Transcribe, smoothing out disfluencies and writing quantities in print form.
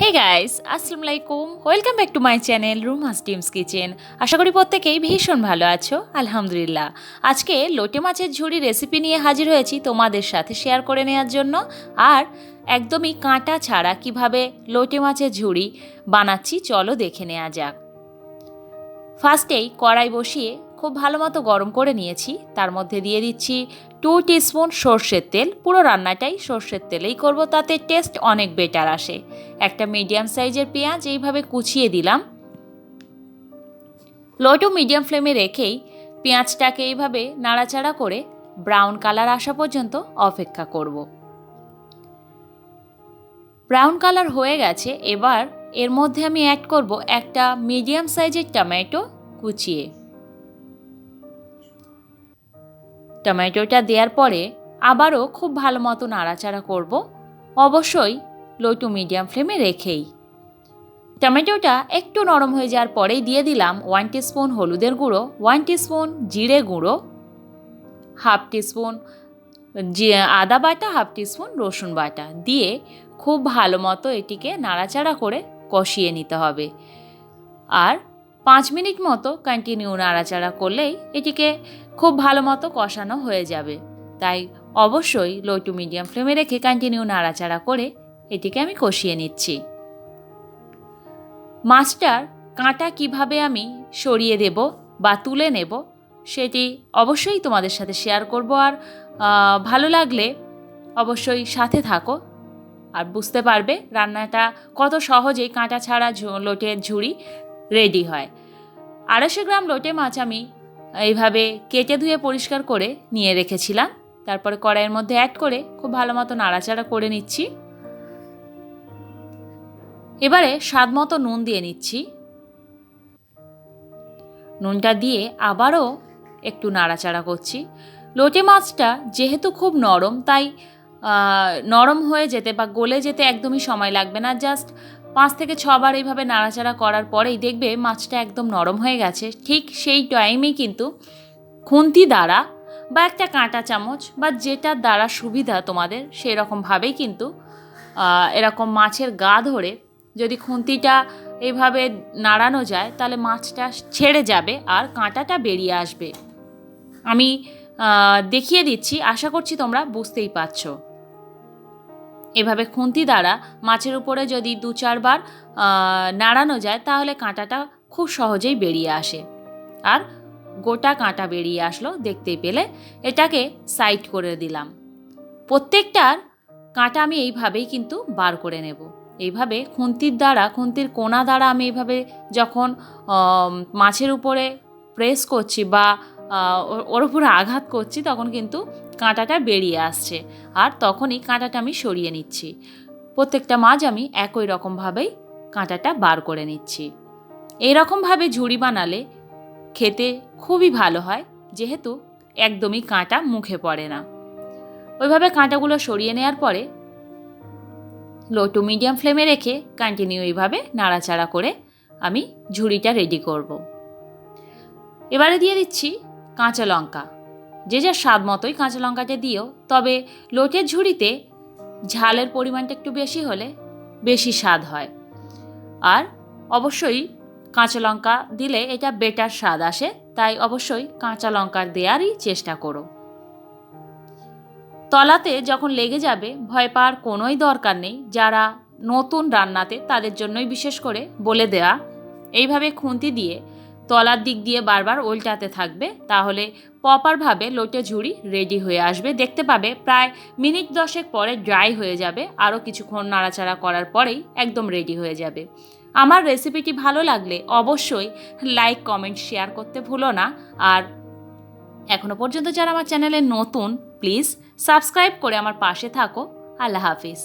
হে guys, আসসালামু আলাইকুম। Welcome back to my channel Ruma's ডিমস কিচেন। আশা করি প্রত্যেকেই ভীষণ ভালো আছো, আলহামদুলিল্লাহ। আজকে লোটে মাছের ঝুড়ি রেসিপি নিয়ে হাজির হয়েছি তোমাদের সাথে শেয়ার করে নেওয়ার জন্য। আর একদমই কাঁটা ছাড়া কিভাবে লোটে মাছের ঝুড়ি বানাচ্ছি চলো দেখে নেওয়া যাক। ফার্স্টেই কড়াই বসিয়ে খুব ভালো মতো গরম করে নিয়েছি। তার মধ্যে দিয়ে দিচ্ছি 2 টিস্পুন সর্ষের তেল। পুরো রান্নাটাই সর্ষের তেলেই করব, তাতে টেস্ট অনেক বেটার আসে। একটা মিডিয়াম সাইজের পেঁয়াজ এইভাবে কুচিয়ে দিলাম। লো টু মিডিয়াম ফ্লেমে রেখেই পেঁয়াজটাকে এইভাবে নাড়াচাড়া করে ব্রাউন কালার আসা পর্যন্ত অপেক্ষা করব। ব্রাউন কালার হয়ে গেছে। এবার এর মধ্যে আমি অ্যাড করব একটা মিডিয়াম সাইজের টমেটো কুচিয়ে। টমেটোটা দেওয়ার পরে আবারও খুব ভালো মতো নাড়াচাড়া করব, অবশ্যই লো টু মিডিয়াম ফ্লেমে রেখেই। টমেটোটা একটু নরম হয়ে যাওয়ার পরেই দিয়ে দিলাম 1 টিস্পুন হলুদের গুঁড়ো, 1 টিস্পুন জিরে গুঁড়ো, হাফ টিস্পুন আদা বাটা, হাফ টিস্পুন রসুন বাটা দিয়ে খুব ভালো মতো এটিকে নাড়াচাড়া করে কষিয়ে নিতে হবে। আর 5 মিনিট মতো কন্টিনিউ নাড়াচাড়া করলেই এটিকে খুব ভালো মতো কষানো হয়ে যাবে। তাই অবশ্যই লো টু মিডিয়াম ফ্লেমে রেখে কন্টিনিউ নাড়াচাড়া করে এটিকে আমি কষিয়ে নিচ্ছি। মাছটার কাঁটা কিভাবে আমি সরিয়ে দেব বা তুলে নেব সেটি অবশ্যই তোমাদের সাথে শেয়ার করব। আর ভালো লাগলে অবশ্যই সাথে থাকো আর বুঝতে পারবে রান্নাটা কত সহজেই কাঁটা ছাড়া লোটের ঝুড়ি রেডি হয়। 250 গ্রাম লোটে মাছ আমি এইভাবে কেটে ধুয়ে পরিষ্কার করে নিয়ে রেখেছিলাম। তারপরে কড়াইয়ের মধ্যে অ্যাড করে খুব ভালো মতো নাড়াচাড়া করে নিচ্ছি। এবারে স্বাদ মতো নুন দিয়ে নিচ্ছি। নুনটা দিয়ে আবারও একটু নাড়াচাড়া করছি। লোটে মাছটা যেহেতু খুব নরম, তাই নরম হয়ে যেতে বা গলে যেতে একদমই সময় লাগবে না। জাস্ট 5 থেকে 6 বার এইভাবে নাড়াচাড়া করার পরেই দেখবে মাছটা একদম নরম হয়ে গেছে। ঠিক সেই টাইমেই কিন্তু খুন্তি দ্বারা বা একটা কাঁটা চামচ বা যেটার দ্বারা সুবিধা তোমাদের সেই রকমভাবেই কিন্তু এরকম মাছের গা ধরে যদি খুন্তিটা এইভাবে নাড়ানো যায় তাহলে মাছটা ছেড়ে যাবে আর কাঁটাটা বেরিয়ে আসবে। আমি দেখিয়ে দিচ্ছি, আশা করছি তোমরা বুঝতেই পারছো। এভাবে খুন্তি দ্বারা মাছের উপরে যদি 2-4 বার নাড়ানো যায় তাহলে কাঁটাটা খুব সহজেই বেরিয়ে আসে। আর গোটা কাঁটা বেরিয়ে আসলো দেখতেই পেলে। এটাকে সাইড করে দিলাম। প্রত্যেকটার কাঁটা আমি এইভাবেই কিন্তু বার করে নেব। এইভাবে খুন্তির কোনা দ্বারা আমি এইভাবে যখন মাছের উপরে প্রেস করছি বা ওর উপরে আঘাত করছি তখন কিন্তু কাঁটাটা বেরিয়ে আসছে। আর তখনই কাঁটাটা আমি সরিয়ে নিচ্ছি। প্রত্যেকটা মাছ আমি একই রকমভাবেই কাঁটাটা বার করে নিচ্ছি। এই রকমভাবে ঝুড়ি বানালে খেতে খুবই ভালো হয়, যেহেতু একদমই কাঁটা মুখে পড়ে না। ওইভাবে কাঁটাগুলো সরিয়ে নেওয়ার পরে লো টু মিডিয়াম ফ্লেমে রেখে কন্টিনিউ এইভাবে নাড়াচাড়া করে আমি ঝুড়িটা রেডি করব। এবারে দিয়ে দিচ্ছি কাঁচা লঙ্কা। যে যার স্বাদ মতোই কাঁচা লঙ্কাটা দিও, তবে লোটের ঝুড়িতে ঝালের পরিমাণটা একটু বেশি হলে বেশি স্বাদ হয়। আর অবশ্যই কাঁচা লঙ্কা দিলে এটা বেটার স্বাদ আসে, তাই অবশ্যই কাঁচা লঙ্কা দেওয়ারই চেষ্টা করো। তলাতে যখন লেগে যাবে ভয় পাওয়ার কোনোই দরকার নেই। যারা নতুন রান্নাতে তাদের জন্যই বিশেষ করে বলে দেওয়া। এইভাবে খুন্তি দিয়ে তলার দিক দিয়ে বারবার উল্টাতে থাকবে, তাহলে প্রপারভাবে লোটে ঝুড়ি রেডি হয়ে আসবে। দেখতে পাবে প্রায় মিনিট 10 পরে ড্রাই হয়ে যাবে। আরও কিছুক্ষণ নাড়াচাড়া করার পরেই একদম রেডি হয়ে যাবে। আমার রেসিপিটি ভালো লাগলে অবশ্যই লাইক, কমেন্ট, শেয়ার করতে ভুলো না। আর এখনও পর্যন্ত যারা আমার চ্যানেলে নতুন, প্লিজ সাবস্ক্রাইব করে আমার পাশে থাকো। আল্লাহ হাফিজ।